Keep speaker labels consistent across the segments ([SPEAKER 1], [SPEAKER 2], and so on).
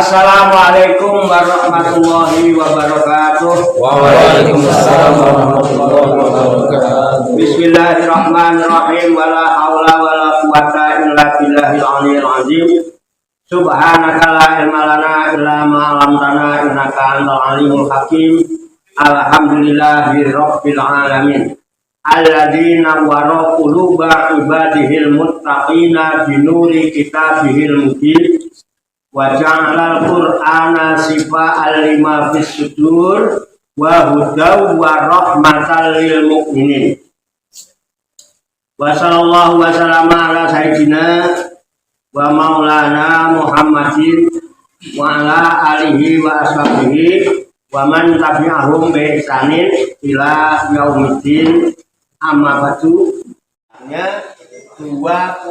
[SPEAKER 1] Assalamualaikum warahmatullahi wabarakatuh.
[SPEAKER 2] Waalaikumsalam warahmatullahi wabarakatuh.
[SPEAKER 1] Bismillahirrahmanirrahim. Wala haula wala quwata illa billahil aliyyil azim. Subhanaka la ilma lana illa ma 'allamtana innaka antal alimul hakim. Alhamdulillahi rabbil alamin. Alladzina wara quluba ibadihil muttaqina binuri kitabihil mubin. Wa ja'alal qur'ana sifa'an lima fis sudur wa hudaw wa rahmatan lil mu'minin. Wa sallallahu wa sallama ala sayyidina wa maulana Muhammadin wa ala alihi wa ashabihi wa man tabi'ahum bi ihsanin ila yaumiddin. Amma ba'du. 29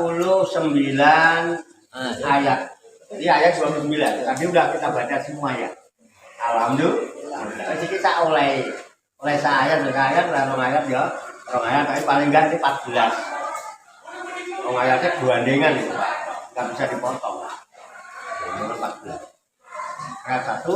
[SPEAKER 1] ayat. Jadi ayat 29, tadi udah kita baca semua ya. Alhamdulillah. Jadi kita oleh saya rong ayat ya. Rong ayat tapi paling enggak ini 14. Rong ayatnya gandengan itu Pak. Enggak bisa dipotong. Nomor 14. Ayat 1.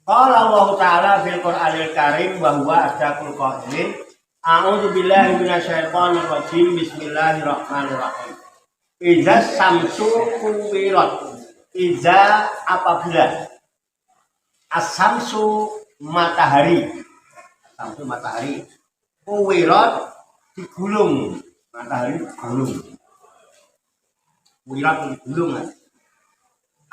[SPEAKER 1] Qala Allah Ta'ala fil Qur'anil Karim wa huwa asdaqul qailin. A'udzu billahi minasyaitonir rajim. Bismillahirrahmanirrahim. Iza samsu kuwirat. Iza apabila as-samsu matahari. Samsu matahari. Kuwirat digulung. Matahari digulung. Kuwirat digulung.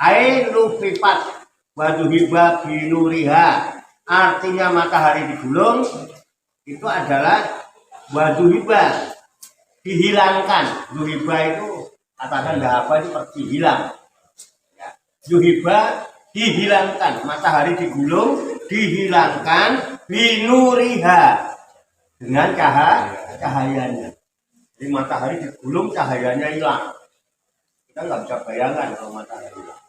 [SPEAKER 1] Ai lufifat wa duhiba binuriha. Artinya matahari digulung itu adalah wa duhiba dihilangkan. Duhiba itu katakan enggak apa itu pergi hilang. Ya. Yuhiba dihilangkan, matahari digulung dihilangkan binuriha dengan cahayanya. Jadi matahari digulung cahayanya hilang. Kita nggak bisa bayangkan kalau matahari hilang.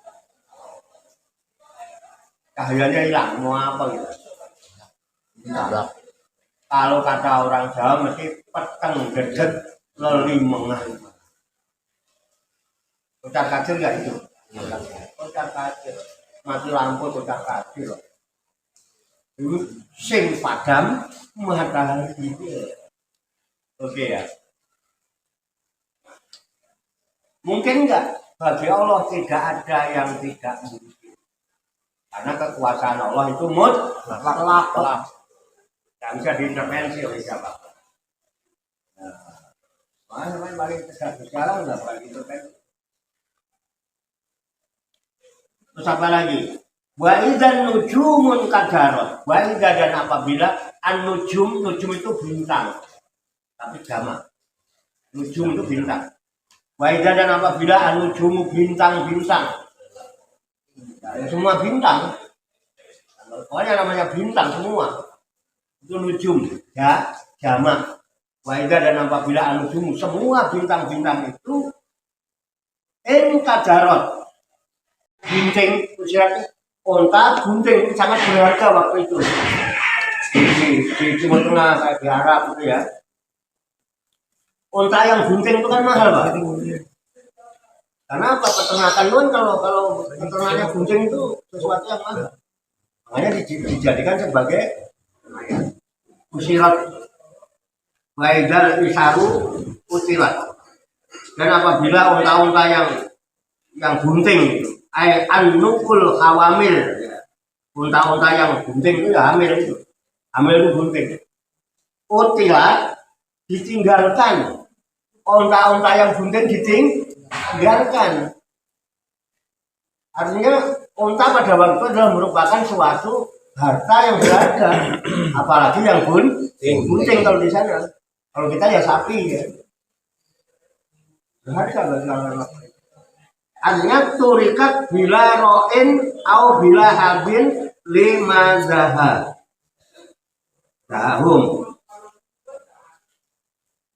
[SPEAKER 1] Cahayanya hilang, mau apa gitu? Nah, kalau kata orang Jawa mesti peteng gedet lelimengan. Kocar kacir nggak itu? Kocar kacir, mati lampu kocar kacir. Dulu sing padam matahari itu. Oke ya. Mungkin nggak? Bagi Allah tidak ada yang tidak mungkin. Karena kekuasaan Allah itu mutlak. Tidak bisa diintervensi oleh siapa. Nah, paling tegas sekarang nggak boleh diintervensi. Terus apa lagi? Wa idzan nujumun kadarot. Wa idza dan apabila an-nujum, nujum itu bintang. Tapi jamak. Nujum itu bintang. Wa idza dan apabila an-nujumu bintang-bintang. Ya, semua bintang. Pokoknya namanya bintang semua. Itu nujum, ya, jamak. Wa idza dan apabila an-nujumu semua bintang-bintang itu kadarot. Gunting, usianya onta gunting sangat berharga waktu itu di Timur Tengah kayak di Arab itu ya. Onta yang gunting itu kan mahal Pak. Karena apa? Peternakan pun kalau peternaknya gunting itu sesuatu yang mahal. Makanya dijadikan sebagai usirat waidal isaru utilat. Dan apabila onta-onta yang gunting an-nukul hawamil, unta-unta yang gunting itu ya hamil itu. Hamil itu gunting. Utilat ditinggalkan. Unta-unta yang gunting ditinggalkan. Artinya unta pada waktu adalah merupakan suatu harta yang berharga. Apalagi yang gunting kalau di sana. Kalau kita ya sapi ya. Berharga bagi orang-orang. Artinya turikat bila ro'in au bila habin lima zahar dahum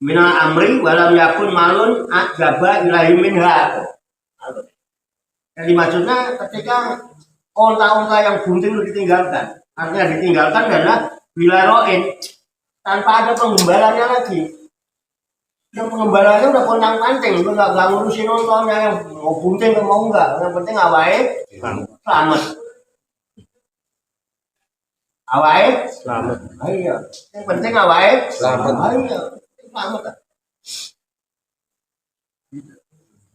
[SPEAKER 1] minal amri walam yakun malun ajaba ilahi minha. Jadi maksudnya ketika onta-onta yang gunting itu ditinggalkan, artinya ditinggalkan adalah bila ro'in tanpa ada penggembalannya lagi. Yang pengembalanya udah kontang panting, lu nggak ngurusin nontonnya yang mau bunting mau enggak, yang penting awake selamat, awake
[SPEAKER 2] Selamat.
[SPEAKER 1] ayo, yang penting awake
[SPEAKER 2] Selamat.
[SPEAKER 1] ayo, selamat.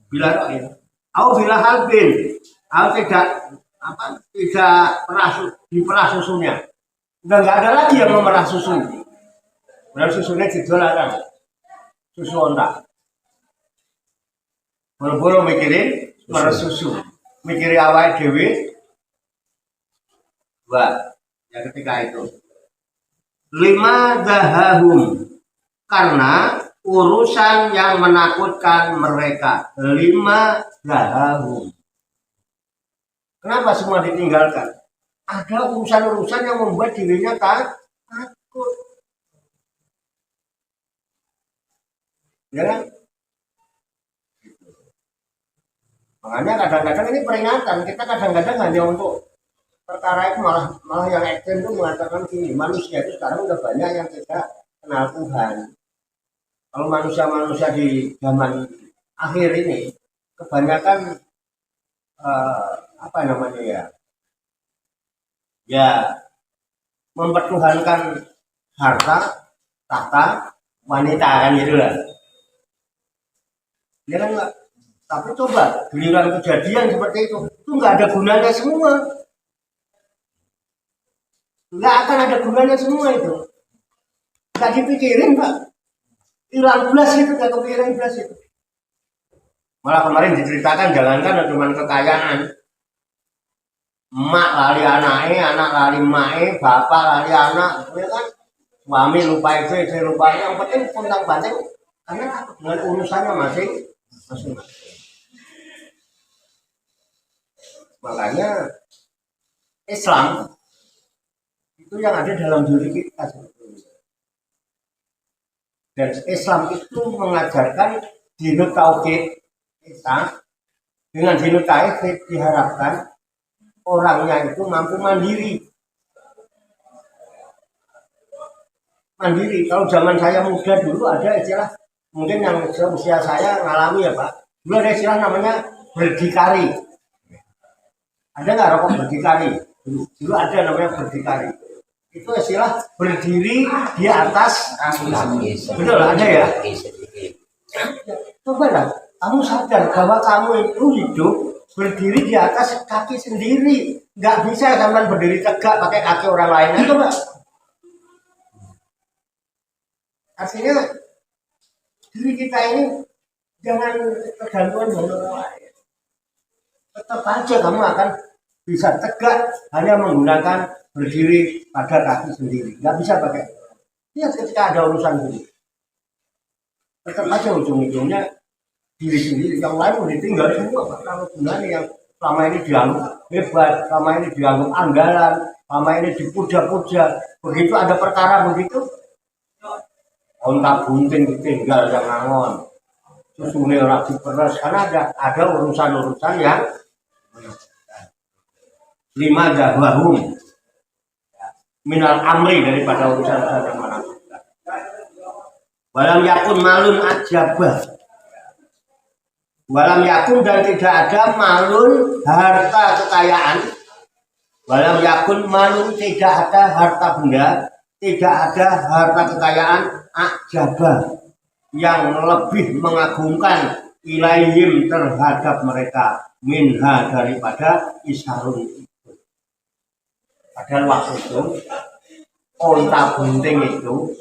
[SPEAKER 1] Bila ya, aku bila halbin, aku tidak diperah susunya, udah nggak ada lagi yang memerah susu, udah susunya dijualan, susu onta. Boro-boro mikirin meres susu, mikirin awal dewi. Dua, ya ketika itu 5 dahahum, karena urusan yang menakutkan mereka. 5 dahahum. Kenapa semua ditinggalkan? Ada urusan-urusan yang membuat dirinya takut. Ya kan? Makanya kadang-kadang ini peringatan, kita kadang-kadang hanya untuk perkara itu malah yang ekstrem itu mengatakan gini, manusia itu sekarang udah banyak yang tidak kenal Tuhan. Kalau manusia-manusia di zaman akhir ini kebanyakan apa namanya ya mempertuhankan harta, tahta, wanita kan gitu lah. Ya kan enggak? Tapi coba giliran kejadian seperti itu nggak ada gunanya semua. Nggak akan ada gunanya semua itu. Nggak dipikirin Pak. Hilang belas itu, nggak kepikiran belas itu. Malah kemarin diceritakan jangankan cuma kekayaan. Emak lali anaknya, anak lali emaknya, bapak lali anak, ya kan? Suami lupa istri lupa. Yang penting puntang banting karena dengan urusannya masing-masing. Makanya Islam itu yang ada dalam diri kita sebetulnya. Dan Islam itu mengajarkan dinut tauhid kita. Dengan dinut tauhid diharapkan orangnya itu mampu mandiri. Mandiri. Kalau zaman saya muda dulu ada istilah, mungkin yang usia saya ngalami ya Pak. Dulu ada istilah namanya berdikari. Ada nggak rokok berdikari? Dulu ada namanya berdikari. Itu istilah berdiri di atas kaki. Betul ada ya? Coba lah, kamu sadar bahwa kamu itu hidup berdiri di atas kaki sendiri. Nggak bisa sampai berdiri tegak pakai kaki orang lain. Coba. Artinya diri kita ini jangan tergantungan dengan orang lain. Tetap aja kamu akan bisa tegak hanya menggunakan berdiri pada kaki sendiri, nggak bisa pakai. Lihat ketika ada urusan ini, tetap aja ujung-ujungnya diri sendiri, yang lain mau ditinggal semua. Kalau gunanya yang selama ini dianggap hebat, selama ini dianggap andalan, selama ini dipuja-puja, begitu ada perkara begitu, ontak bunting ditinggal yang ngangon, susunya orang diperes, karena ada urusan-urusan yang 5 dahwahum minal amri, daripada urusan yang mana. Walam yakun malun ajabah. Walam yakun, dan tidak ada malun harta kekayaan. Walam yakun malun, tidak ada harta benda, tidak ada harta kekayaan ajabah yang lebih mengagumkan ilaihim terhadap mereka minha, daripada isharun. Padahal waktu itu onta bunting itu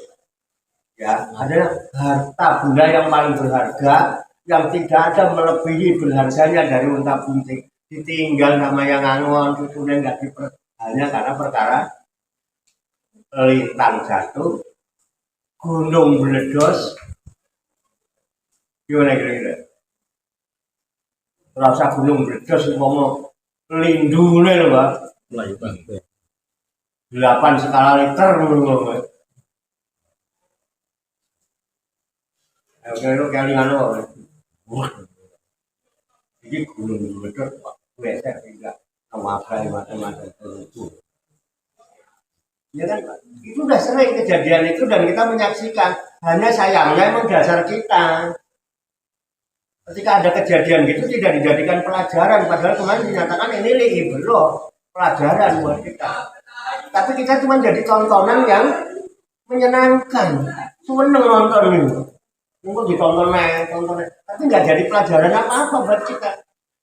[SPEAKER 1] ya adalah harta benda yang paling berharga, yang tidak ada melebihi berharganya dari onta bunting. Ditinggal sama yang ngangon, cucunya nggak diper, hanya karena perkara lintang jatuh, gunung meledos. Gimana kira-kira? Rasa gunung meledos ngomong lindune loh Pak. 8 skala liter loh. Oke, lu kelingan loh. Jadi gunung meledos, weser tidak sama apa macam-macam itu. Ya kan, Pak? Itu udah sering kejadian itu dan kita menyaksikan. Hanya sayangnya emang dasar kita. Ketika ada kejadian gitu tidak dijadikan pelajaran, padahal kemarin dinyatakan ini libro pelajaran buat kita. Tapi kita cuma jadi tontonan yang menyenangkan, seneng nonton ini. Mungkin ditonton aja, tonton aja. Tapi nggak jadi pelajaran apa-apa buat kita,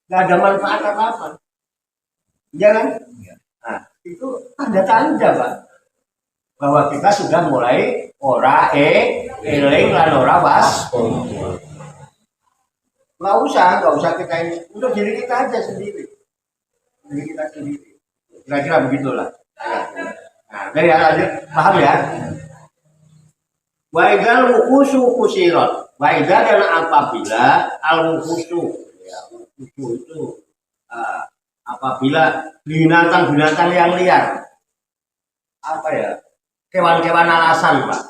[SPEAKER 1] nggak ada manfaat apa-apa. Iya kan? Nah, itu tanda-tanda Pak bahwa kita sudah mulai ora eling lan ora was. Nggak usah kita ini untuk diri kita aja sendiri, diri kita sendiri. Kira-kira begitulah. Nah, dari lanjut paham ya? Waidal wukusu kusirat. Waidal dan apabila al wukusu, ya, wukusu itu apabila binatang-binatang yang liar, apa ya, kewan-kewan alasan Pak,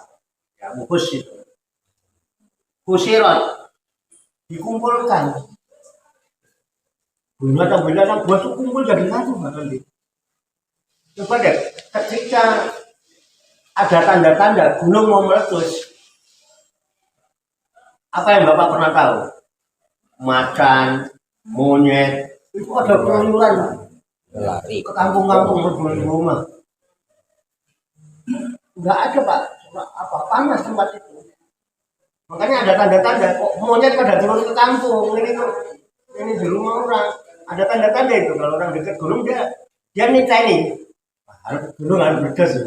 [SPEAKER 1] ya wukus itu, kusirat dikumpulkan. Binatang-binatang buat kumpul jadi satu Pak nanti. Coba deh, ketika ada tanda-tanda gunung mau meletus, apa yang Bapak pernah tahu? Macan, monyet, itu ada keluyuran
[SPEAKER 2] Lari.
[SPEAKER 1] ke kampung-kampung berburu rumah. Enggak ada Pak, apa panas tempat itu. Makanya ada tanda-tanda kok monyet pada turun ke kampung ini di rumah orang. Ada tanda-tanda itu kalau orang dekat gunung dia nih harus gunung harus berdas.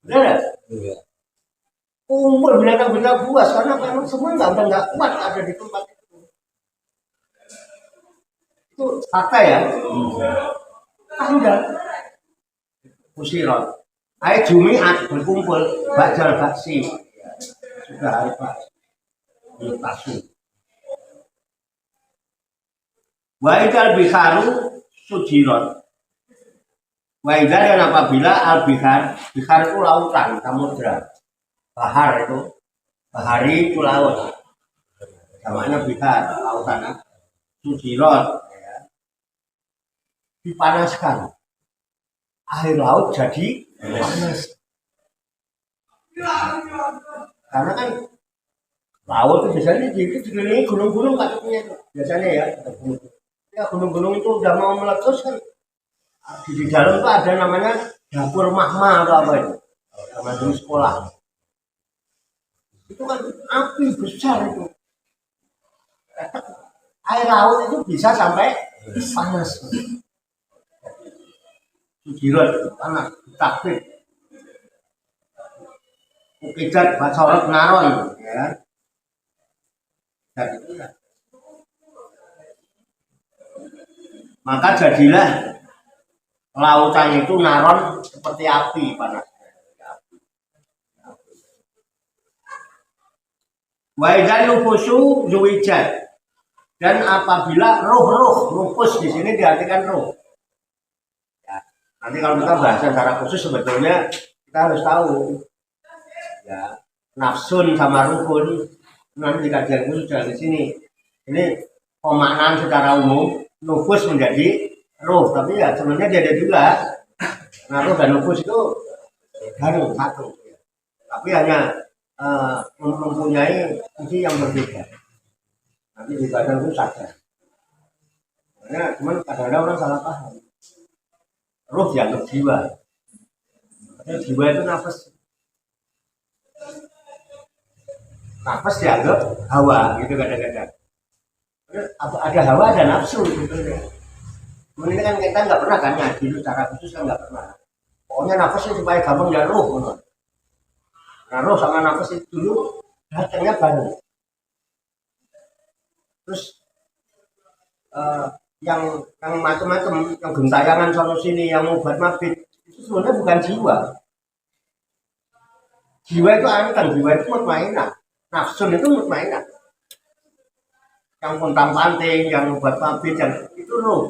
[SPEAKER 1] Benar?
[SPEAKER 2] Iya.
[SPEAKER 1] Kumpul binatang-binatang buas karena memang semua nggak kuat ada di tempat itu. Itu fakta ya. Tanda. Kusirat. Ayo Jumiat berkumpul bajal baksi. Sudah hari Pak. Pasu. Waidal biharu sujirat. Waidal dan apabila al-bihar, bihar itu lautan, samudra. Bahar itu, bahari itu laut. Namanya bihar, lautan. Sujirat, ya. Dipanaskan. Air laut jadi panas. Karena kan laut itu biasanya dikelilingi gunung-gunung katanya biasanya ya. Ya gunung-gunung itu udah mau meletus kan. Di dalam itu ada namanya dapur magma atau apa itu, sama dulu sekolah. Itu kan api besar itu. Air laut itu bisa sampai panas. Sujirat panas, takbir. Ukidat bacorot naron, ya. Maka jadilah lautan itu naron seperti api panas. Waidan nufusu zuwijat. Dan apabila roh-roh nufus di sini diartikan roh. Ya, nanti kalau kita bahas secara khusus sebetulnya kita harus tahu ya nafsun sama rukun nanti dikajian khusus dari sini. Ini pemaknaan secara umum nufus menjadi roh, tapi ya sebenarnya dia ada juga. Nah, roh dan nufus itu baru satu, tapi hanya mempunyai fungsi yang berbeda. Nanti di badan itu saja. Karena cuman kadang-kadang orang salah paham. Roh dianggap jiwa. Padahal jiwa itu nafas. Nafas dianggap hawa, gitu kadang-kadang. Ada hawa, ada nafsu, gitu ya. Ini kan kita nggak pernah kan ngaji itu secara khusus kan nggak pernah. Pokoknya nafasnya supaya gampang ya roh. Nah roh sama nafas itu dulu datangnya bareng. Terus yang macam-macam, yang gentayangan sana sini, yang obat mabit itu sebenarnya bukan jiwa. Jiwa itu kan jiwa itu mutmainah. Nafsun itu mutmainah. Yang pontang-panting, yang obat mabit, yang itu roh.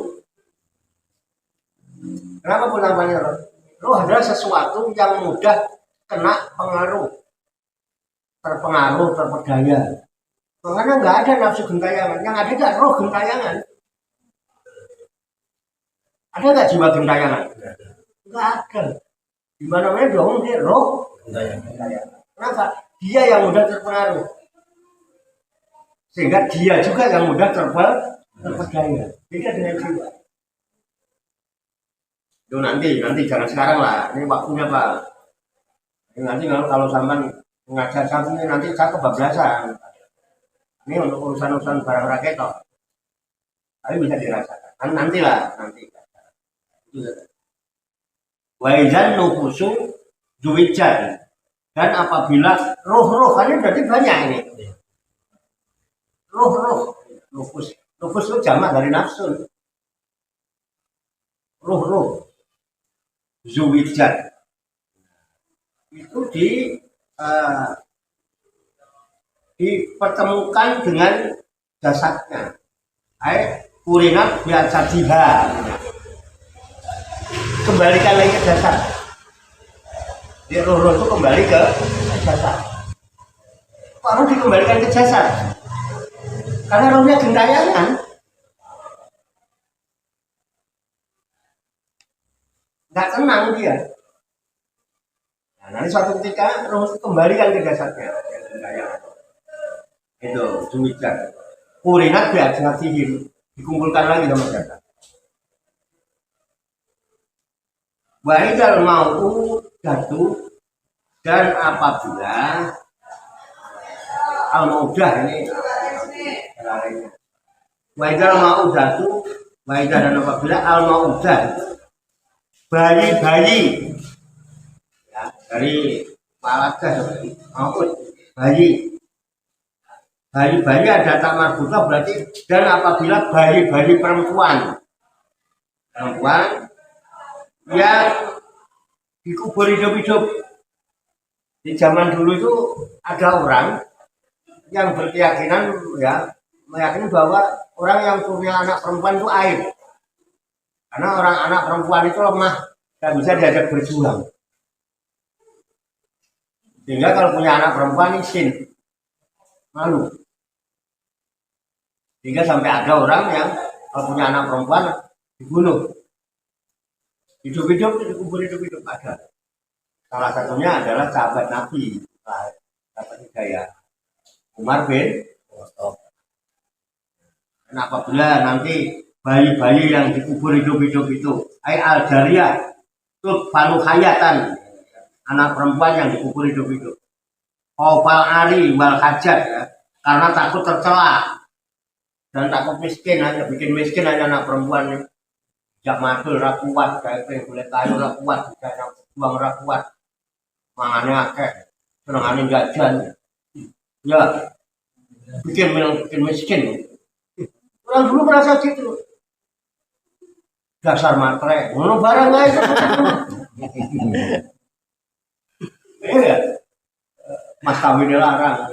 [SPEAKER 1] Kenapa namanya roh? Roh adalah sesuatu yang mudah kena pengaruh, terpengaruh, terpedaya. Makanya nggak ada nafsu gentayangan, yang ada nggak roh gentayangan. Ada nggak jiwa gentayangan? Nggak ada. Di mana-mana dong dia roh. Kenapa? Dia yang mudah terpengaruh. Sehingga dia juga yang mudah terpedaya. Beda dengan jiwa. Itu nanti jangan sekarang lah. Ini waktunya Pak. Ini nanti kalau sampai mengajar satu ini nanti saya kebablasan. Ini untuk urusan barang rakyat kok. Tapi bisa dirasakan. Kan nantilah nanti. Waizan nufusu zuwijan. Dan apabila roh-rohannya berarti banyak ini. Roh-roh. Nufus itu jamak dari nafsu. Roh-roh. Zuwijan. Itu dipertemukan dengan jasadnya. Kurinat biasa jiha. Kembalikan lagi ke jasad. Di roh-roh itu kembali ke jasad. Kalau dikembalikan ke jasad, karena rohnya gentayangan, nggak tenang dia. Nah, nanti suatu ketika roh itu kembalikan ke jasadnya. Itu demikian. Kurinat biasa dikumpulkan lagi sama jasad. Wa'idal mau'u jatuh dan apabila al-maudah ini wa'idal mau'u jatuh wa'idal dan apabila al-maudah bayi-bayi ya, dari waladah maupun bayi-bayi ada tak marbuta berarti dan apabila bayi-bayi perempuan yang dikubur hidup-hidup. Di zaman dulu itu ada orang yang berkeyakinan ya meyakini bahwa orang yang punya anak perempuan itu aib. Karena orang anak perempuan itu lemah, tidak bisa diajak berjuang. Sehingga kalau punya anak perempuan izin malu. Sehingga sampai ada orang yang kalau punya anak perempuan dibunuh. Hidup-hidup dikubur hidup-hidup ada. Salah satunya adalah sahabat Nabi, sahabat Hidayah, Umar bin Khattab. Dan apabila nanti bayi-bayi yang dikubur hidup-hidup itu, al-jariyah, itu balu hayatan, anak perempuan yang dikubur hidup-hidup. Khaufal ari wal hajat ya, karena takut tercela dan takut miskin aja, bikin miskin aja anak perempuan ini. Jak madul ra kuat, kayak boleh kayu ra kuat, jangan buang ra kuat. Mangane akeh, senengane jajan. Ya, bikin miskin. Orang dulu merasa gitu. Dasar matre, ngono barang aja. Iya. Mas kawin larang.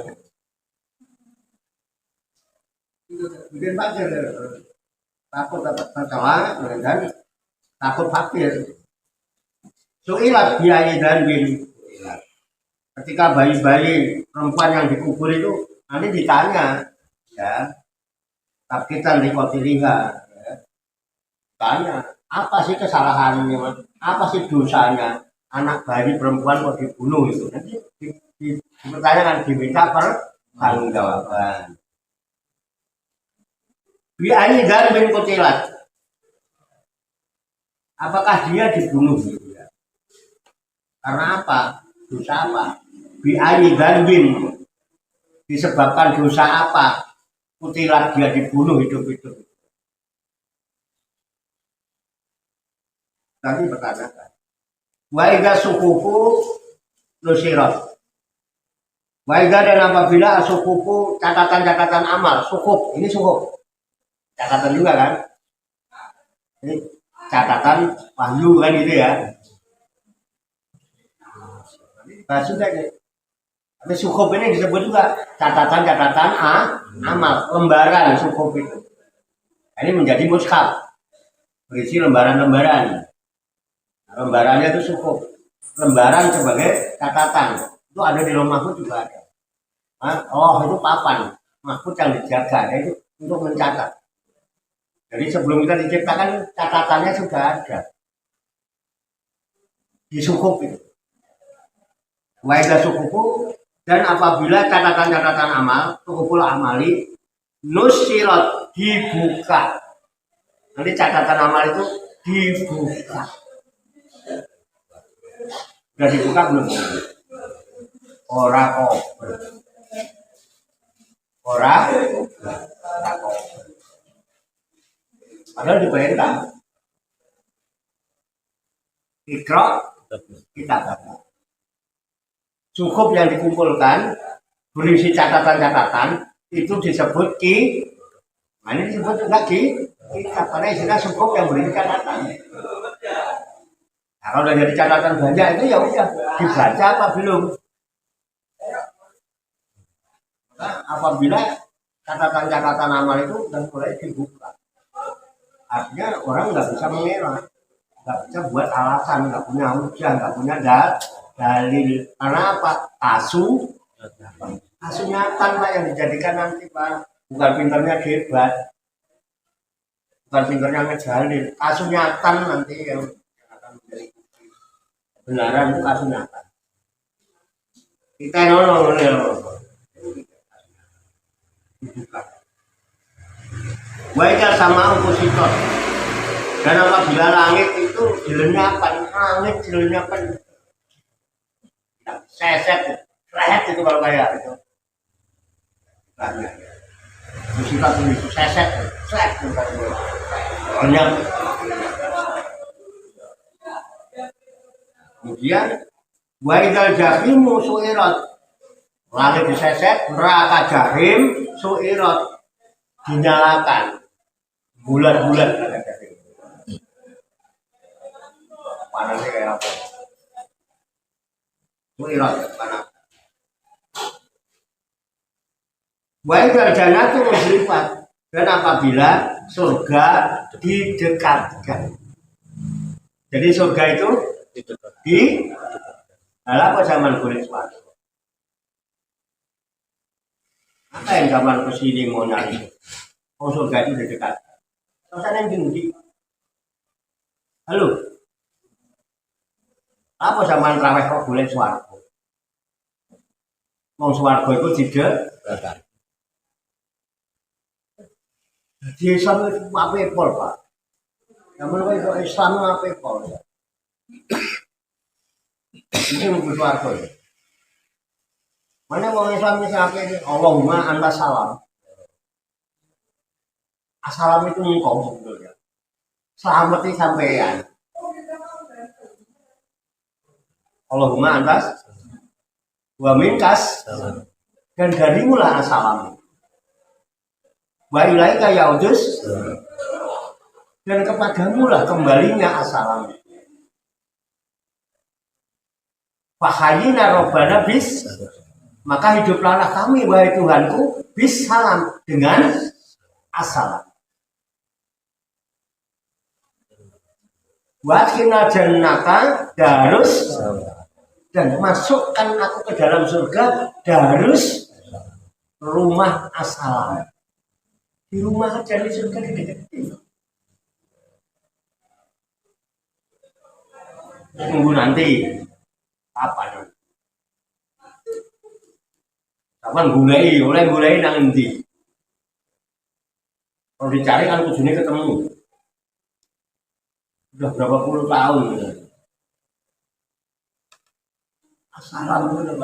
[SPEAKER 1] Bikin pacar. Takut dapat masalah dan takut fakir. Suilat biayi dan bin. Ketika bayi-bayi perempuan yang dikubur itu nanti ditanya, ya, takitan di kotiliga, ya, tanya apa sih kesalahannya, apa sih dosanya anak bayi perempuan kok dibunuh itu. Nanti dipertanyakan diminta pertanggungjawaban. Biayi dan bin kutilat. Apakah dia dibunuh? Karena apa? Dosa apa? Biayi dan bin. Disebabkan dosa apa? Kutilat dia dibunuh hidup-hidup. Nanti pertanyakan. Wa idza sukufu nusirat. Wa idza dan apabila sukufu catatan-catatan amal, sukuf, ini sukuf. Catatan juga kan? Ini catatan wahyu kan itu ya. Nah sudah nih. Tapi sukuf ini disebut juga catatan-catatan amal, lembaran sukuf itu. Ini menjadi mushaf, berisi lembaran-lembaran. Nah, lembarannya itu sukuf. Lembaran sebagai catatan. Itu ada di rumah mahfud juga ada. Oh itu papan mahfud yang dijaga, itu untuk mencatat. Jadi sebelum kita diciptakan catatannya sudah ada. disukupi. Wa idza sukufu, dan apabila catatan-catatan amal, sukupul amali nusirat, dibuka. Nanti catatan amal itu dibuka. Sudah dibuka belum? Ora kober. Ora kober. Padahal diperintah. Ikra, kita baca. Cukup yang dikumpulkan berisi catatan-catatan itu disebut ki. Nah, ini disebut juga ki. Karena istilah cukup yang berisi catatan. Nah, kalau udah jadi catatan banyak itu ya udah dibaca apa belum? Nah, apabila catatan-catatan amal itu sudah mulai dibuka, artinya orang nggak bisa mengira, nggak bisa buat alasan, nggak punya hujah, nggak punya dalil. Karena apa? Kasunyatan Pak yang dijadikan nanti Pak, bukan pinternya debat, bukan pinternya ngejalin, kasunyatan nanti yang akan menjadi kebenaran itu kasunyatan. Kita nolong. Wajah sama opositor. Dan apabila langit itu dilenyapkan, seset, seset itu kalau kayak itu. Opositor itu seset, itu banyak. Kemudian wajah jahimu suirat, langit diseset, neraka jahim suirat, dinyalakan. Bulat-bulat ada jahim. Panasnya kayak apa? Suirat panas. Wajah jannatu musrifat, dan apabila surga didekatkan. Jadi surga itu di apa zaman kulit suara? Apa yang zaman kesini mau nyari? Oh, surga itu didekatkan. Rasanya tinggi. Halo. Apa zaman raweh kok boleh swarga? Wong swarga itu tidak. Di Islam itu apa pol Pak? Namun kalau Islam apa pol? Ini lebih swarga. Mana mau Islam ini apa ini? Allahumma anta salam. Assalam itu engkau sebetulnya. Selamati sampeyan. Allahumma antas wa minkas, dan darimu lah assalam. Wa ilaika yaudus, dan kepadamu lah kembalinya assalam. Fahayina robbana bis, maka hiduplah kami wahai Tuhanku bis salam, dengan assalam. Wakina jannata darus, dan masukkan aku ke dalam surga darus, rumah assalam. Di rumah aja di surga dideketin. Tunggu nanti apa? Kapan mulai nang endi? Kalau dicari kan kudune ketemu. Udah berapa puluh tahun. Assalam itu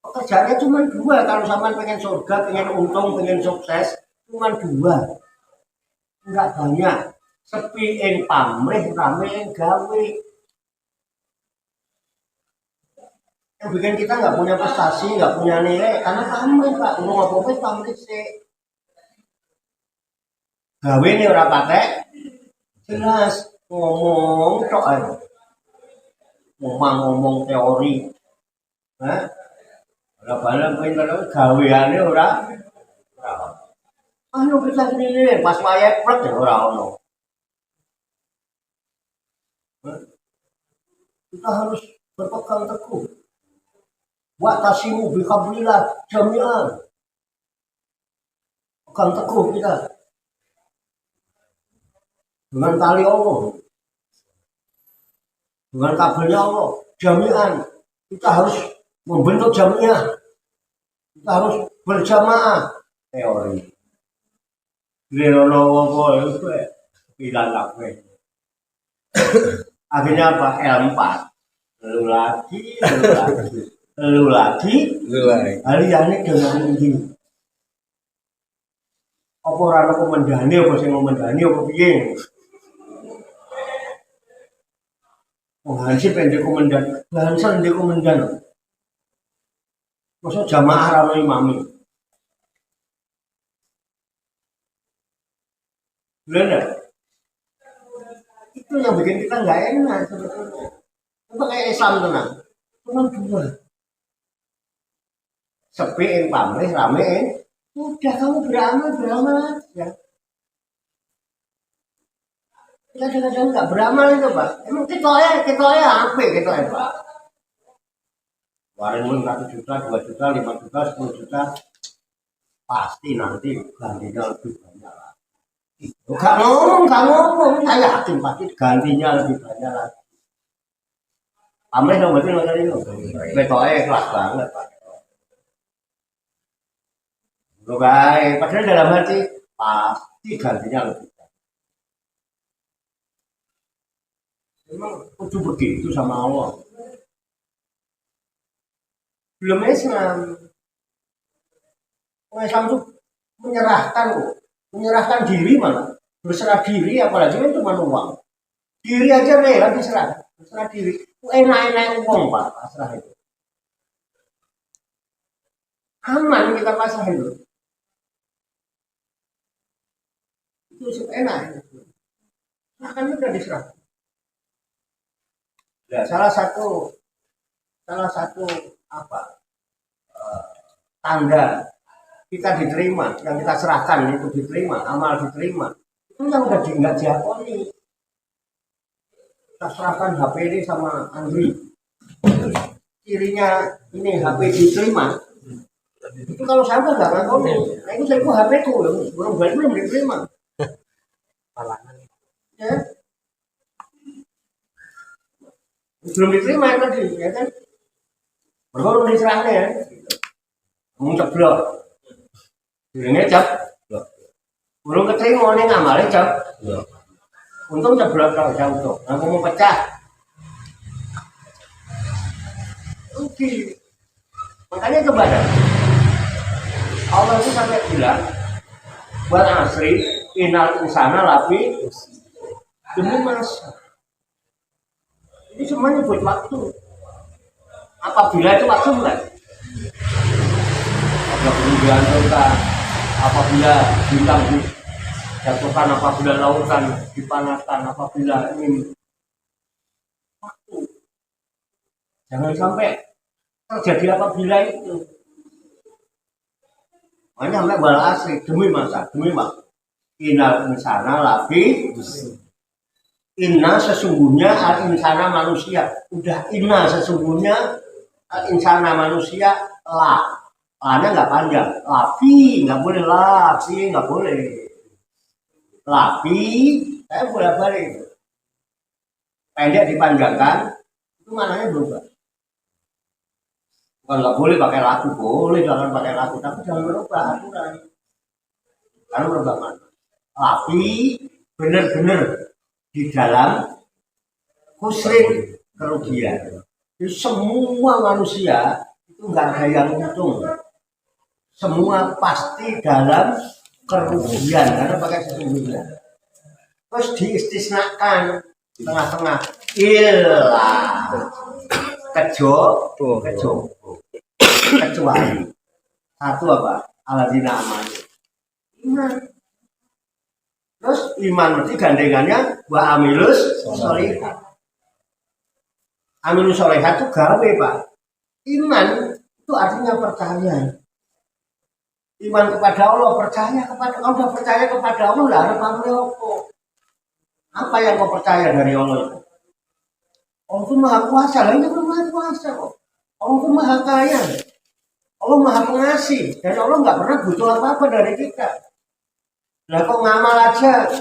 [SPEAKER 1] pekerjaannya cuma dua. Kalau sama pengen surga, pengen untung, pengen sukses, cuma dua. Enggak banyak. Sepi ing pamrih, rame ing gawe. Yang bikin kita nggak punya prestasi, nggak punya nilai, karena pamrih Pak. Untuk apa-apa pamrih sih. Gawe ini orang pakai jelas, ngomong tok aja. Ngomong teori. Hah? Ora pinter gaweane ora. Anu bisa ini pas wayahe plek ya ora ono. Kita harus berpegang teguh. Wa tasimu bi qablillah jami'an. Pegang teguh kita dengan tali Allah. dengan kabelnya Allah, jami'an. Kita harus membentuk jamiah, kita harus berjamaah. Teori. Lerono apa itu bilang kafe. Akhirnya apa? L4. Lu lagi. Hari-hari dengan ini. Apa orang komandani, apa sing komandani, apa piye? Hansip yang di komandan, Hansip yang di komandan. Masa jamaah rano imami. Benar. Itu yang bikin kita nggak enak sebetulnya. Itu kayak Islam tenang. Cuma dua. Sepi yang pamrih, rame yang udah kamu beramal ya. Kita kadang-kadang nggak beramal itu Pak. Emang kita ya apa kita ya Pak? Kemarin pun 1 juta, 2 juta, 5 juta, 10 juta, pasti nanti gantinya lebih banyak lagi. Gak ngomong, saya yakin pasti gantinya lebih banyak lagi. Amri dong berarti nggak itu, betoknya kelas banget Pak. Lo guys, padahal dalam hati pasti gantinya lebih banyak. Memang kudu begitu sama Allah. Belum Islam. Islam itu menyerahkan diri malah, berserah diri, apalagi itu cuma uang. Diri aja rela berserah diri. Enak-enak uang Pak, pasrah itu. Aman kita pasrah itu. Itu enak. Akan udah diserah. Ya, salah satu tanda kita diterima, yang kita serahkan itu diterima, amal diterima, itu yang udah nggak diakoni. Kita serahkan HP ini sama Andri, cirinya ini HP diterima, itu kalau saya nggak ngakoni, nah itu saya HP ku, belum diterima. Ya. Belum diterima tadi, ya kan? Belum diserahnya ya. Ceblok. Dirinya cap. Belum keterima nih ngamalnya cap. Untung ceblok kalau jauh. Aku mau pecah. Oke. Makanya kepada Allah itu sampai bilang buat asri inal insana lafi demi masa. Ini semuanya buat waktu. Apabila itu waktu bukan? Apabila bintang dijatuhkan, apabila lautan dipanaskan, apabila ini waktu. Jangan sampai terjadi apabila itu. Makanya sampai wal asri demi masa, demi waktu. Inal insana lafi inna sesungguhnya al insana manusia. Udah inna sesungguhnya al insana manusia nya nggak panjang, lafi nggak boleh, lafi saya boleh balik pendek dipanjangkan itu maknanya berubah. Bukan nggak boleh pakai laku, boleh jangan pakai laku, tapi jangan berubah aturan karena berubah mana. Lafi benar-benar di dalam khusrin, kerugian. Jadi semua manusia itu nggak ada yang untung, semua pasti dalam kerugian karena pakai sesungguhnya. Terus diistisnakan tengah-tengah ilah kecuali satu apa? Alladzina amanu. Iman. Terus iman itu gandengannya wa amilus sholihat. Amilus sholihat itu gawe Pak. Iman itu artinya percaya. Iman kepada Allah, percaya kepada Allah. Udah percaya kepada Allah, lah harap apa? Apa yang kau percaya dari Allah? Allah itu maha kuasa, lah itu maha kuasa kok. Allah itu maha kaya, Allah maha pengasih, dan Allah nggak pernah butuh apa-apa dari kita. Lah kok ngamal aja,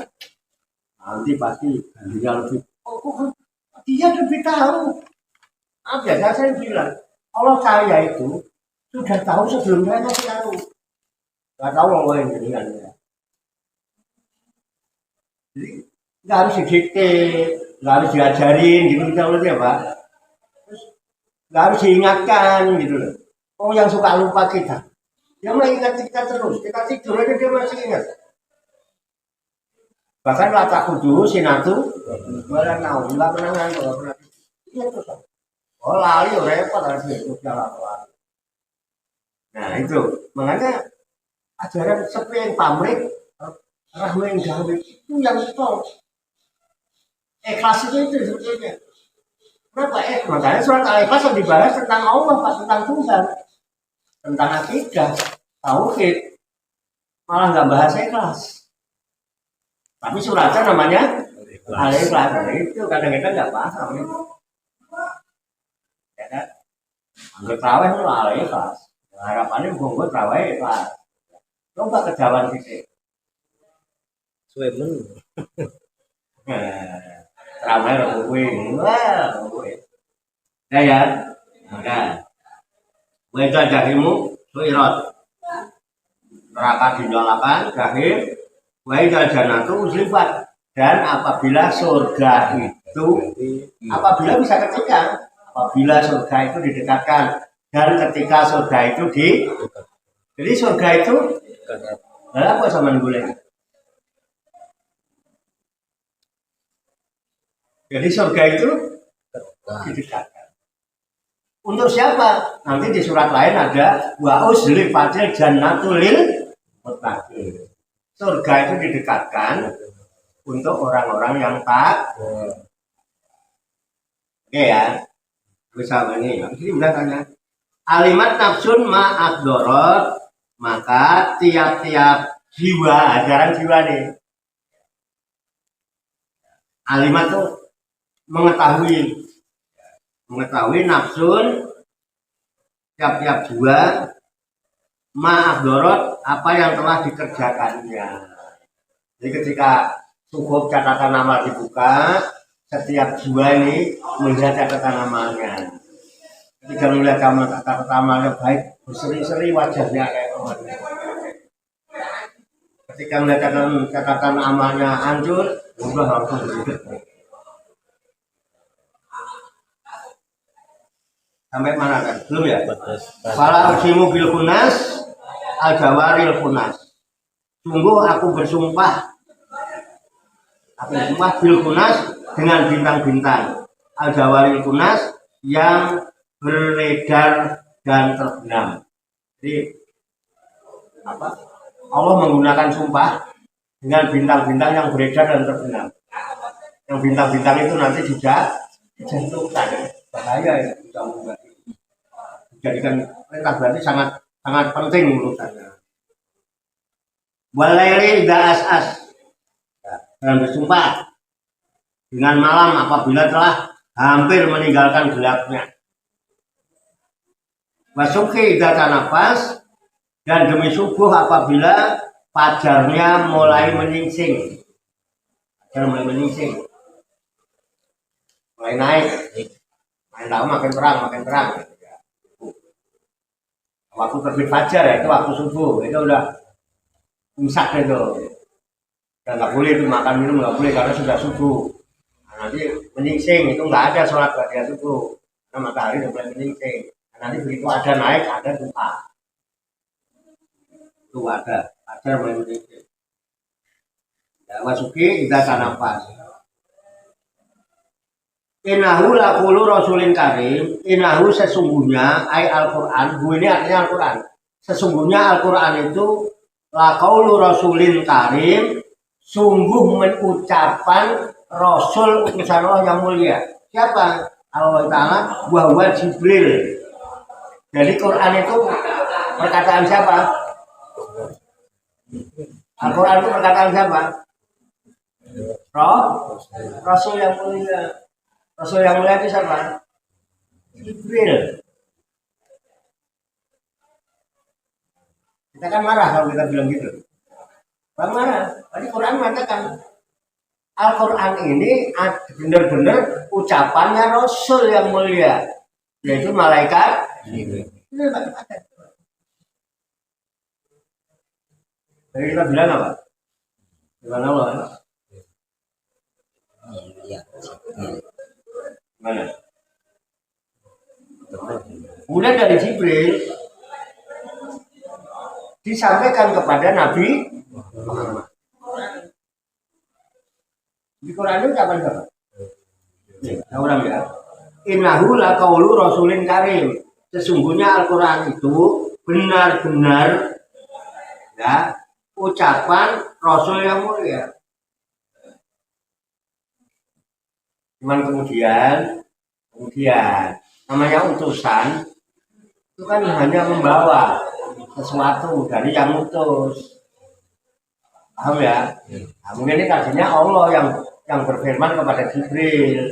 [SPEAKER 1] nanti pasti gantinya lebih. Kok Dia lebih tahu. Biasa saya bilang, Allah saya itu sudah tahu sebelum saya masih tahu. Gak tahu Allah yang jenengan. Jadi nggak harus didikte, nggak harus diajarin gitu ya Pak. Terus nggak harus diingatkan gitu loh. Oh yang suka lupa kita, dia mengingat kita terus. Kita tidur aja dia masih ingat. Bahkan lata kudu sinatu, barang tahu nggak pernah ngantuk, nggak pernah. Iya terus. Oh lali repot harus itu jalan. Nah itu makanya ajaran seperti yang pamrih, rahmat yang gawe itu yang top. Ikhlas itu sebetulnya. Kenapa makanya surat Al-Ikhlas yang dibahas tentang Allah, Pak, tentang Tuhan, tentang akidah, tauhid, malah nggak bahas ikhlas. Tapi suratnya namanya Al-Ikhlas. Itu kadang-kadang nggak paham itu. Ya kan? Anggap terawih itu Al-Ikhlas. Harapannya bukan terawih ikhlas. Coba kejauhan sih.
[SPEAKER 2] Swemen.
[SPEAKER 1] Ramai rambut wah ya maka wajah jahimu suirat neraka dinyalakan jahim wajah janatu uzlifat dan apabila surga itu apabila bisa ketika apabila surga itu didekatkan dan ketika surga itu jadi surga itu apa sama boleh. Jadi surga itu didekatkan. Untuk siapa? Nanti di surat lain ada wa uzlifatil jannatul lil muttaqin. Surga itu didekatkan untuk orang-orang yang takwa. Oke ya. Bisa ini. Ini udah tanya. Alimat nafsun ma'adorot, maka tiap-tiap jiwa, ajaran jiwa nih. Alimat tuh mengetahui nafsun tiap-tiap jiwa maaf dorot apa yang telah dikerjakannya. Jadi ketika cukup catatan amal dibuka, setiap jiwa ini melihat catatan amalnya. Ketika melihat catatan amalnya baik, berseri-seri wajahnya kayak kemarin. Ketika melihat catatan amalnya hancur, udah langsung berhenti. Sampai mana kan? Belum ya? Fala usimu bil kunas al jawaril kunas. Sungguh aku bersumpah bil kunas dengan bintang-bintang al jawaril kunas yang beredar dan terbenam. Jadi apa? Allah menggunakan sumpah dengan bintang-bintang yang beredar dan terbenam. Yang bintang-bintang itu nanti juga dijatuhkan. Bahaya ya bisa dijadikan perintah berarti sangat penting urusannya. Walaili idza as'as dan bersumpah dengan malam apabila telah hampir meninggalkan gelapnya. Wasubhi idza tanafas dan demi subuh apabila fajarnya mulai menyingsing. Mulai menyingsing. Mulai naik. Makin terang. Waktu terbit fajar ya, itu waktu subuh, itu udah imsak itu. Dan nggak boleh itu makan minum nggak boleh karena sudah subuh. Nah, nanti menyingsing itu nggak ada sholat pada subuh, karena matahari udah mulai menyingsing. Nah, nanti begitu ada naik ada duha. Itu ada fajar mulai menyingsing. Ya, wasuki tidak tanafas. Inahu laqulu rasulin karim, inahu sesungguhnya Al-Qur'an, ini artinya Al-Qur'an. Sesungguhnya Al-Qur'an itu laqaulu rasulin karim, sungguh mengucapan rasul utusan Allah yang mulia. Siapa? Allah Ta'ala wa Jibril. Jadi Quran itu perkataan siapa? Al-Qur'an itu perkataan siapa? Rasul yang mulia. Rasul yang mulia itu siapa? Jibril. Kita kan marah kalau kita bilang gitu. Bang marah. Tadi Quran mengatakan Al-Quran ini benar-benar ucapannya Rasul yang mulia, yaitu malaikat. Jadi kita bilang apa? Bilang Allah. Mana? Kemudian dari Jibril disampaikan kepada Nabi Muhammad. Di Quran itu kapan berapa? Orang ya. Innahu laqaulu rasulin karim. Sesungguhnya Al-Quran itu benar-benar ya ucapan Rasul yang mulia. Cuman kemudian namanya utusan itu kan hanya membawa sesuatu dari yang utus. Paham ya? Nah, mungkin ini kajiannya Allah yang berfirman kepada Jibril.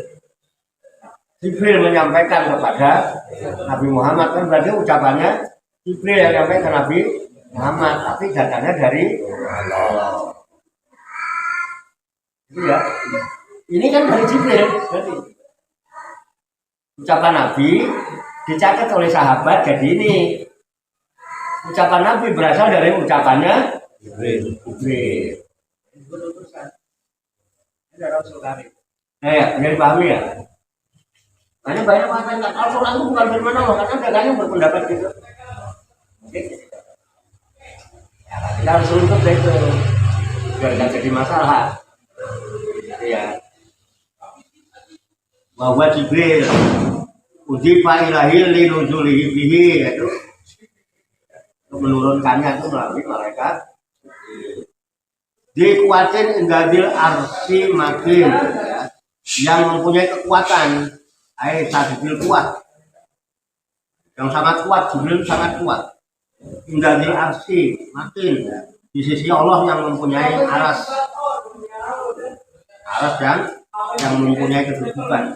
[SPEAKER 1] Jibril menyampaikan kepada Nabi Muhammad, kan berarti ucapannya Jibril yang menyampaikan ke Nabi Muhammad, tapi datanya dari Allah. Iya. Ini kan dari Jibril. Berarti ucapan Nabi dicatat oleh sahabat, jadi ini ucapan Nabi berasal dari ucapannya Jibril. Nah ya, jadi pahami ya. Makanya banyak mengatakan Al-Quran itu bukan firman Allah, karena ada yang berpendapat gitu. Ya, kita harus untuk itu biar nggak jadi masalah. Ya. Bahwa Jibril ujifa ilahi linuzulihi bihi, yaitu menurunkannya itu melalui malaikat. Dikuatin indadil arsi makin ya, yang mempunyai kekuatan, Jibril kuat, yang sangat kuat. Jibril sangat kuat. Indadil arsi makin ya, di sisi Allah yang mempunyai aras yang mempunyai kedudukan.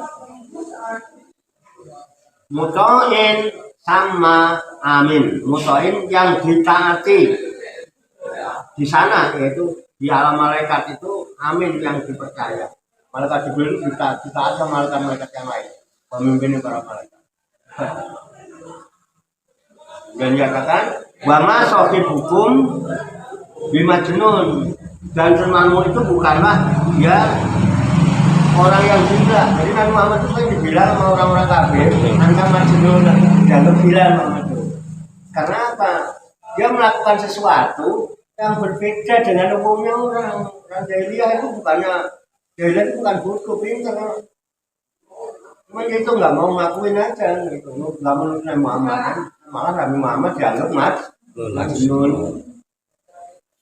[SPEAKER 1] Mutoin sama amin. Mutoin yang ditaati di sana, yaitu di alam malaikat itu amin yang dipercaya. Malaikat Jibril itu ditaati sama malaikat yang lain, pemimpin para malaikat. Dan dikatakan wama sohib hukum bimajnun, dan temanmu itu bukanlah dia orang yang gila. Jadi Nabi Muhammad itu sering dibilang sama orang-orang kafir, anda majnun, dianggap gila Muhammad itu. Karena apa? Dia melakukan sesuatu yang berbeda dengan umumnya orang. Orang jahiliyah itu bukan bodoh, pintar. Cuma dia itu nggak mau ngakuin aja, gitu. Nggak mau Nabi Muhammad. Malah Nabi Muhammad dianggap majnun.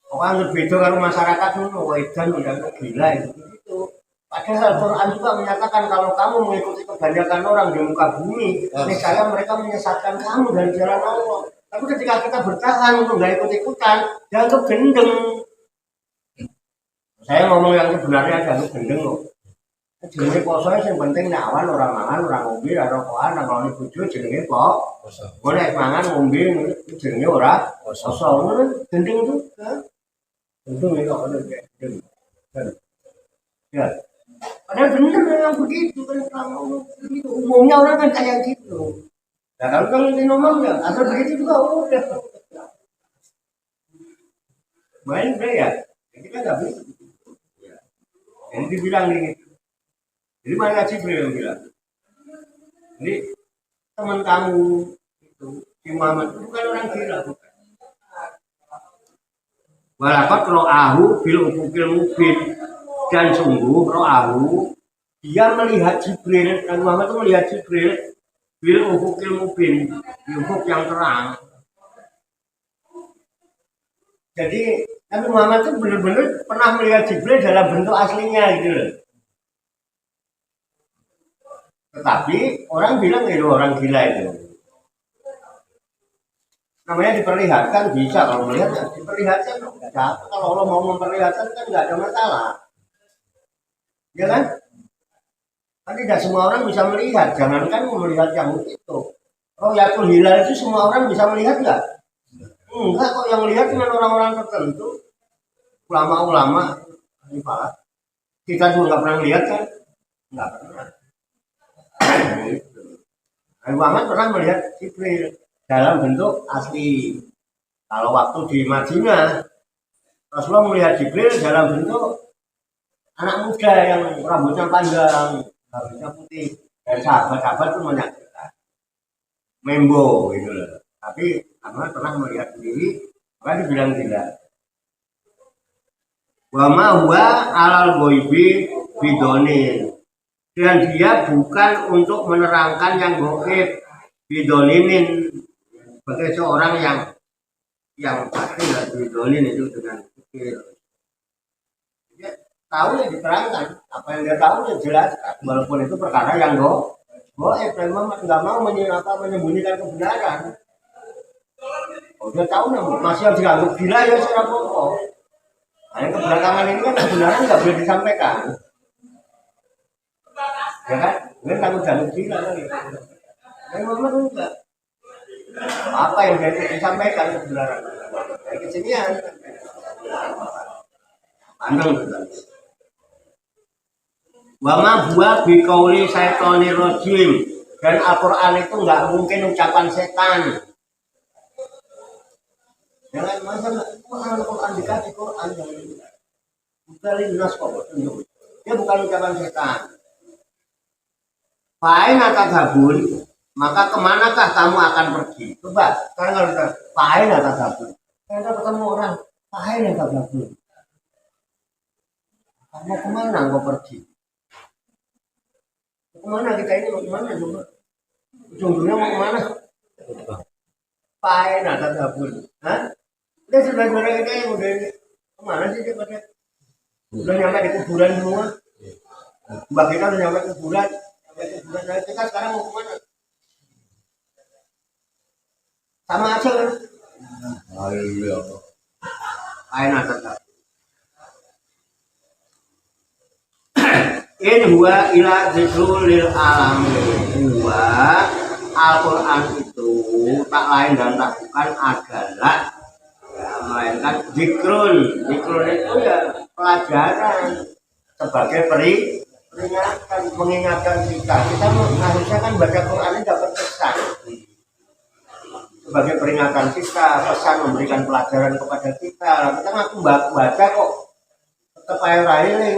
[SPEAKER 1] Orang berbeda kalau masyarakat itu wedan udah gila itu. Padahal Al-Quran juga menyatakan kalau kamu mengikuti kebanyakan orang di muka bumi, niscaya mereka menyesatkan kamu dari jalan Allah. Tapi ketika kita bertahan untuk nggak ikut-ikutan, dianggap gendeng. Saya ngomong yang sebenarnya dianggap gendeng loh. Jenenge poso yang penting nyawan, orang mangan, orang ngombe, orang rokokan, orang ngombe bojo jenenge poso. Boleh mangan ngombe jenenge ora poso. Gendeng itu, gendeng itu ada gendeng. Ya. Padahal benar yang begitu kan, kalau itu umumnya orang kan kayak gitu. Nah kalau ini ngomong ya, asal begitu juga udah. Main ya, jadi kan nggak bisa. Jadi dibilang ini, jadi malaikat Jibril yang bilang, jadi teman kamu itu si Muhammad itu bukan orang gila, bukan. Walaupun ro'ahu bil ufukil mubin, dan sungguh ro'ahu dia melihat Jibril, dan Muhammad itu melihat Jibril bil ufukil mubin, di ufuk yang terang. Jadi Nabi Muhammad itu benar-benar pernah melihat Jibril dalam bentuk aslinya gitu loh. Tetapi orang bilang itu orang gila itu. Namanya diperlihatkan bisa, kalau melihat ya diperlihatkan. Kalau Allah mau memperlihatkan kan nggak ada masalah. Ya kan? Kan tidak semua orang bisa melihat, jangankan melihat yang itu. Royatul hilal itu semua orang bisa melihat nggak? Enggak kok, yang lihat cuma orang-orang tertentu, ulama-ulama. Kita juga nggak pernah lihat kan? Nggak pernah. Nabi Muhammad pernah melihat Jibril dalam bentuk asli. Kalau waktu di Madinah, Rasulullah melihat Jibril dalam bentuk anak muda yang rambutnya panjang, rambutnya putih, dan sahabat-sahabat itu menyaksikan. Membo gitu loh. Tapi Muhammad pernah melihat sendiri, maka dibilang tidak. Wa ma huwa alal ghaibi bidonin. Dan dia bukan untuk menerangkan yang gaib bidolinin sebagai seorang yang pasti nggak bidolin itu dengan pikir. Dia tahu ya diterangkan, apa yang dia tahu ya jelaskan, walaupun itu perkara yang gaib. Memang nggak mau menyembunyikan kebenaran. Oh, dia tahu namun masih harus dianggap gila ya secara pokok. Nah, yang kebelakangan ini kan kebenaran nggak boleh disampaikan. Ya kan? Mungkin kamu jangan gila lagi. Memang enggak. Apa yang dia disampaikan kebenaran? Dari kesenian. Pandang betul. Wama buat bikauli syaitani rojim. Dan Al-Quran itu nggak mungkin ucapan setan. Jangan masa Al-Quran dikasih Quran yang bukan nas kok. Dia bukan ucapan setan. Fa'ina tadhabun, maka kemanakah kamu akan pergi? Coba, sekarang kalau kita fa'ina tadhabun, kita ketemu orang, fa'ina tadhabun. Kamu kemana kau pergi? Kemana kita ini mau kemana coba? Ujung-ujungnya mau kemana? Fa'ina tadhabun. Hah? Udah saudara-saudara kita yang udah kemana sih dia pada? Udah nyampe di kuburan semua. Mbak kita udah nyampe kuburan. Kita sekarang mau kemana? Sama aja kan? Ayo. Aina tetap. In huwa ila dzikrul lil alamin. Huwa Al-Quran itu tak lain dan tak bukan adalah ya, melainkan zikrun. Zikrun itu ya pelajaran sebagai peringatan, mengingatkan kita harusnya kan baca Quran ini dapat pesan sebagai peringatan kita, pesan memberikan pelajaran kepada kita. Kita ngaku baca kok tetap air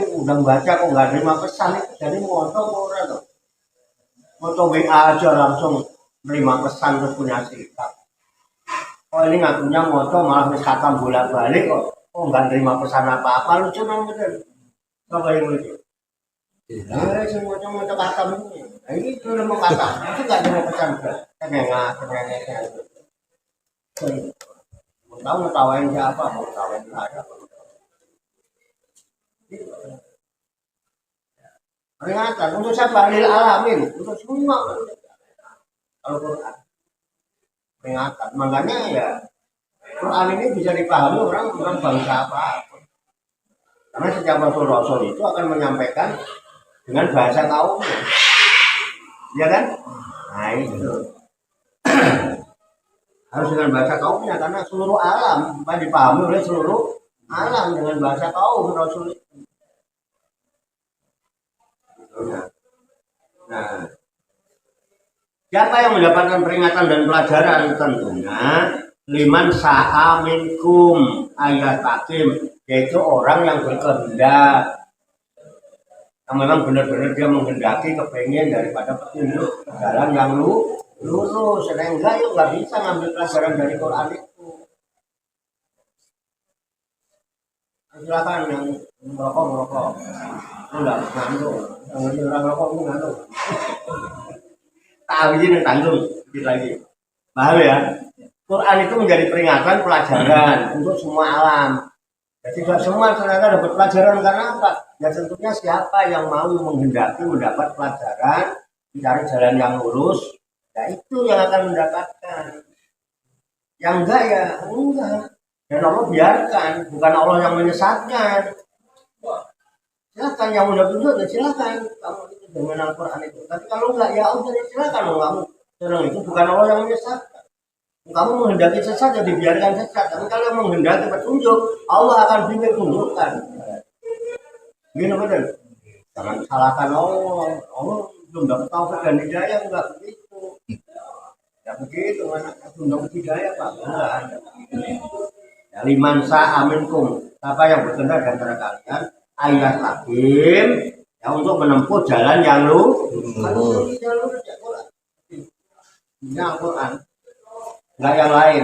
[SPEAKER 1] udah baca kok nggak terima pesan itu, jadi moto orang tuh moto WA aja langsung terima pesan terus punya sikap. Oh ini ngakunya moto malah misalkan bolak-balik kok nggak terima pesan apa-apa, lucu banget kan? Coba yang lucu. Semua kata ini. Nah, ini sudah mau kata, itu nggak ada pesan kenapa? Mau tahu ngetawain siapa? Mau ngetawain saya? Peringatan untuk siapa? Lil alamin, untuk semua. Al-Quran peringatan, makanya ya Quran ini bisa dipahami orang bangsa apa? Karena setiap rasul itu akan menyampaikan dengan bahasa kaumnya, ya kan? Nah itu harus dengan bahasa kaumnya karena seluruh alam dipahami oleh seluruh alam dengan bahasa kaum rasul itu. Nah, siapa yang mendapatkan peringatan dan pelajaran tentunya liman sa'a minkum ayat takim, yaitu orang yang berkehendak, yang memang benar-benar dia menghendaki kepengen daripada petunjuk jalan yang lurus. Sehingga yuk nggak bisa ngambil pelajaran dari Quran itu. Silakan yang merokok, enggak ngantuk, yang orang merokok itu ngantuk. Tak izin tanggung sedikit lagi. Paham ya? Quran itu menjadi peringatan pelajaran untuk semua alam. Jadi tidak semua ternyata dapat pelajaran karena apa? Ya tentunya siapa yang mau menghendaki mendapat pelajaran mencari jalan yang lurus, ya itu yang akan mendapatkan. Yang enggak ya enggak. Dan Allah biarkan, bukan Allah yang menyesatkan. Silakan yang udah tunjuk ya silakan kamu itu dengan Al-Quran itu. Tapi kalau enggak ya udah ya silakan kamu. Orang itu bukan Allah yang menyesatkan. Kamu menghendaki sesat ya dibiarkan sesat. Tapi kalau menghendaki petunjuk, Allah akan bimbing tunjukkan. Gini betul. Jangan salahkan Allah. Allah belum dapat taufik dan hidayah enggak begitu. Ya begitu anaknya belum dapat hidayah Pak. Enggak ada. Ya, liman sa'aminkum. Siapa yang berkenan di antara kalian ayat hakim ya untuk menempuh jalan yang lurus. Jalur Quran. Ini Al-Quran. Enggak yang lain.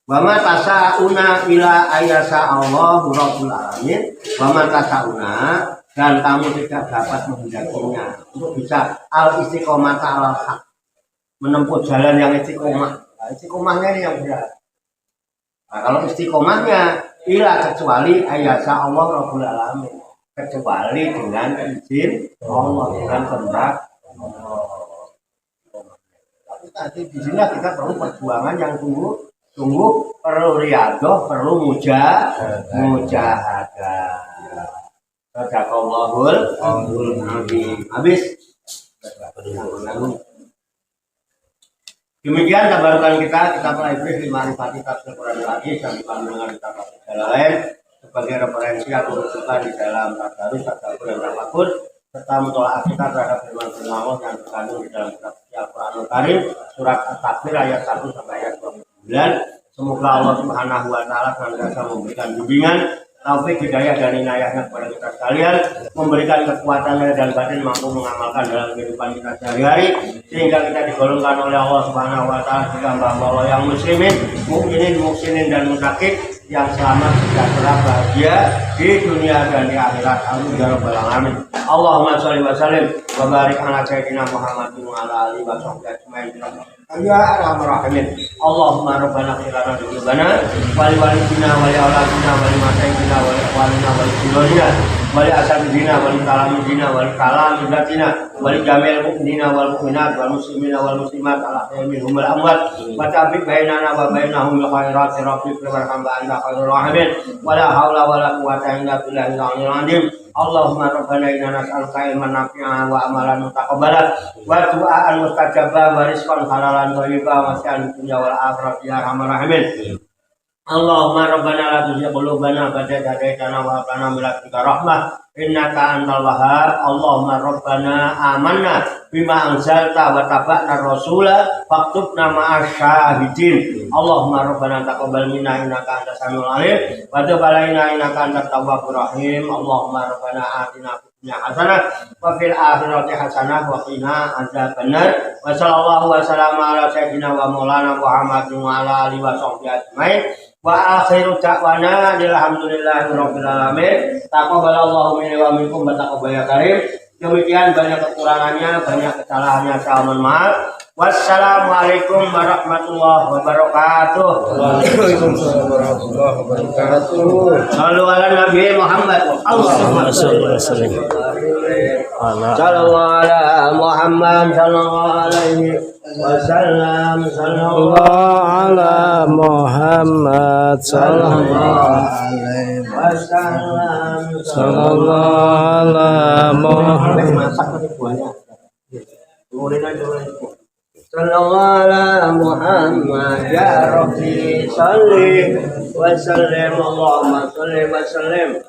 [SPEAKER 1] Wama tasa'una ila ayasa Allah Rabbul Alamin. Wama tasa'una, dan kamu tidak dapat menghendakinya untuk bisa al-istiqomah ta'ala haq, menempuh jalan yang istiqomah. Nah, istiqomahnya ini yang berat. Nah, kalau istiqomahnya ila kecuali ayasa Allah Rabbul Alamin, kecuali dengan izin Allah, dengan kehendak Allah. Tapi tadi di sini kita perlu perjuangan yang sungguh perlu riadoh, perlu mujahadah. Sadaqallahul azim. Habis. Demikian tabarukan kita mulai brief ma'rifati tafsir Quran lagi sambil mendengar kita lain sebagai referensi atau rujukan di dalam tadarus, tadabbur dan tafakkur serta mutola'ah kita terhadap firman Allah yang terkandung di dalam kitab Al-Qur'anul Karim surat At-Takwir ayat 1 sampai ayat 29. Semoga Allah Subhanahu wa taala senantiasa memberikan bimbingan, taufik, hidayah dan inayahnya kepada kita sekalian, memberikan kekuatan dan batin mampu mengamalkan dalam kehidupan kita sehari-hari sehingga kita digolongkan oleh Allah Subhanahu wa taala sebagai hamba Allah yang muslimin, mukminin, muhsinin dan muttaqin yang selamat, sejahtera, bahagia di dunia dan di akhirat. Amin ya rabbal alamin. Allahumma shalli wa sallim wa barik ala sayyidina Muhammadin wa ala alihi wa sahbihi ajmain. Ya arhamar rahimin. Allahumma rabbana ighfir lana dzunubana wa li walidina wa li auladina wa li masaikina wa li ikhwanina wa li jurina wa li asatidina wa li talamidina wa li talamidatina wa li jamil mu'minina wal mu'minat wal muslimina wal muslimat ala minhum wal amwat wa tabiq bainana wa bainahum bil khairati rabbik warhamna anta khairur rahimin wa la haula wa la quwwata illa billahil aliyyil azim. Allahumma rabbana inna nas'aluka ilman nafi'an wa amalan mutaqabbalan wa du'aan mustajabah wa rizqan halalan thayyiban wa sa'an dunya wal akhirah ya arhamar rahimin. Allahumma rabbana la tuzigh qulubana ba'da idh hadaytana wa hab lana min ladunka rahmah innaka antal wahhab. Allahumma rabbana amanna bima anzalta wa tabi'na rasula faktubna ma'asy syahidin. Allahumma rabbana taqabbal minna innaka antas samiul alim wa tub 'alaina innaka antat tawwabur rahim. Allahumma rabbana atina fid dunya hasanah wa fil akhirati hasanah wa qina adzabannar. Wa sallallahu wa sallama ala sayyidina wa maulana Muhammadin wa ala alihi wa sahbihi ajmain. Wa akhiru da'wana alhamdulillahi rabbil alamin. Taqabbalallahu minni wa minkum wa taqabbal ya karim. Demikian banyak kekurangannya, banyak kesalahannya, saya mohon maaf. Wassalamualaikum warahmatullahi wabarakatuh.
[SPEAKER 2] Waalaikumsalam warahmatullahi wabarakatuh.
[SPEAKER 1] Shallu ala Nabi Muhammad. Allahumma shalli wa sallim. Sallallahu ala Muhammad sallallahu alaihi wasallam.
[SPEAKER 2] Sallallahu ala Muhammad sallallahu alaihi
[SPEAKER 1] wasallam.
[SPEAKER 2] Sallallahu ala Muhammad.
[SPEAKER 1] Sallallahu ala Muhammad ya Rabbi salli wa sallim. Allahumma salli wa sallim